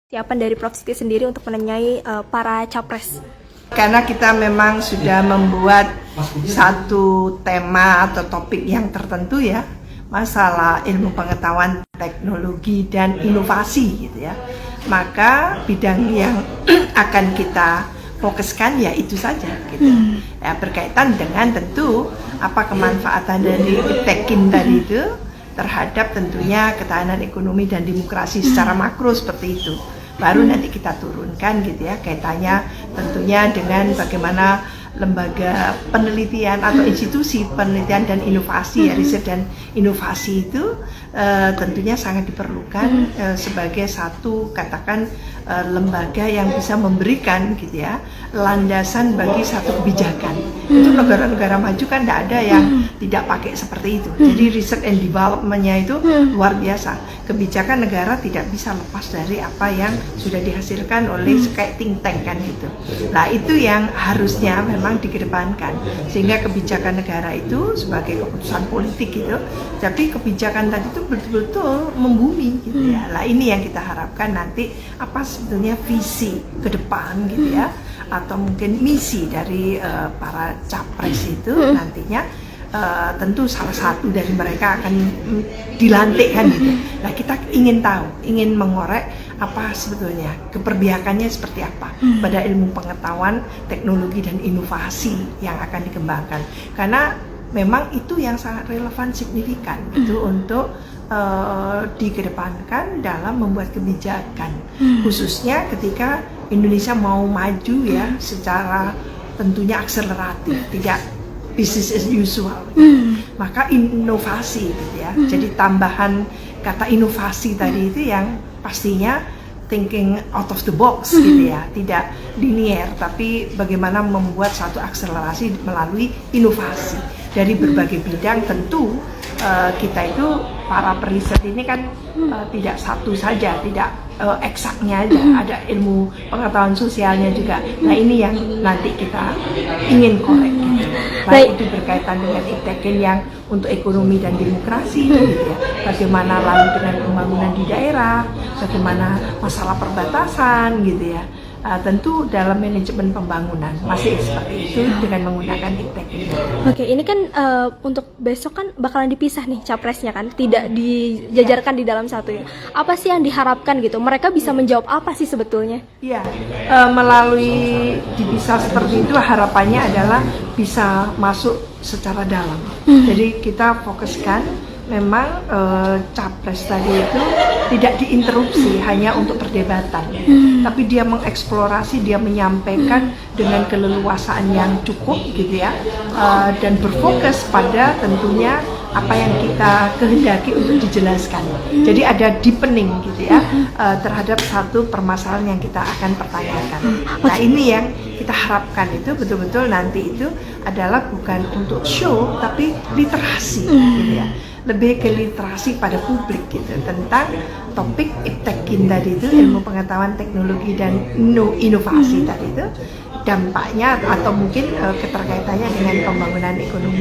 Siapan dari Prof. Siti sendiri untuk menanyai para capres? Karena kita memang sudah membuat satu tema atau topik yang tertentu ya, masalah ilmu pengetahuan, teknologi, dan inovasi gitu ya. Maka bidang yang akan kita fokuskan ya itu saja gitu. Ya, berkaitan dengan tentu apa kemanfaatan dari Iptekin tadi itu terhadap tentunya ketahanan ekonomi dan demokrasi secara makro seperti itu. Baru nanti kita turunkan gitu ya, kaitannya tentunya dengan bagaimana lembaga penelitian atau institusi penelitian dan inovasi ya, riset dan inovasi itu tentunya sangat diperlukan sebagai satu katakan lembaga yang bisa memberikan gitu ya landasan bagi satu kebijakan. Itu negara-negara maju kan tidak ada yang tidak pakai seperti itu. Jadi research and development-nya itu luar biasa. Kebijakan negara tidak bisa lepas dari apa yang sudah dihasilkan oleh kayak think tank kan gitu. Nah itu yang harusnya memang dikedepankan, sehingga kebijakan negara itu sebagai keputusan politik gitu, tapi kebijakan tadi itu betul-betul membumi gitu ya. Nah ini yang kita harapkan nanti apa sebetulnya visi ke depan gitu ya, atau mungkin misi dari para capres itu nantinya. Tentu salah satu dari mereka akan dilantik kan gitu. Nah kita ingin tahu, ingin mengorek apa sebetulnya keperbiakannya seperti apa pada ilmu pengetahuan, teknologi, dan inovasi yang akan dikembangkan. Karena memang itu yang sangat relevan, signifikan itu untuk dikedepankan dalam membuat kebijakan, khususnya ketika Indonesia mau maju ya secara tentunya akseleratif, tidak business as usual, maka inovasi gitu ya. Jadi tambahan kata inovasi tadi itu yang pastinya thinking out of the box gitu ya, tidak linear, tapi bagaimana membuat satu akselerasi melalui inovasi dari berbagai bidang. Tentu kita itu para periset ini kan tidak satu saja, tidak eksaknya aja, ada ilmu pengetahuan sosialnya juga. Nah ini yang nanti kita ingin korek gitu. Baik itu berkaitan dengan Iptekin yang untuk ekonomi dan demokrasi gitu ya. Bagaimana lalu dengan pembangunan di daerah, bagaimana masalah perbatasan gitu ya. Tentu dalam manajemen pembangunan masih seperti itu dengan menggunakan Iptekin. Oke, ini kan untuk besok kan bakalan dipisah nih capresnya kan, tidak dijajarkan di dalam satu ya. Apa sih yang diharapkan gitu? Mereka bisa menjawab apa sih sebetulnya? Iya, melalui dipisah seperti itu harapannya adalah bisa masuk secara dalam. Jadi kita fokuskan memang capres tadi itu tidak diinterupsi hanya untuk perdebatan, tapi dia mengeksplorasi, dia menyampaikan dengan keleluasaan yang cukup gitu ya, dan berfokus pada tentunya apa yang kita kehendaki untuk dijelaskan. Jadi ada deepening gitu ya terhadap satu permasalahan yang kita akan pertanyakan. Nah ini yang kita harapkan itu betul-betul nanti itu adalah bukan untuk show tapi literasi gitu ya. Lebih ke literasi pada publik gitu tentang topik Iptekin tadi itu, ilmu pengetahuan, teknologi, dan inovasi tadi itu, dampaknya atau mungkin keterkaitannya dengan pembangunan ekonomi.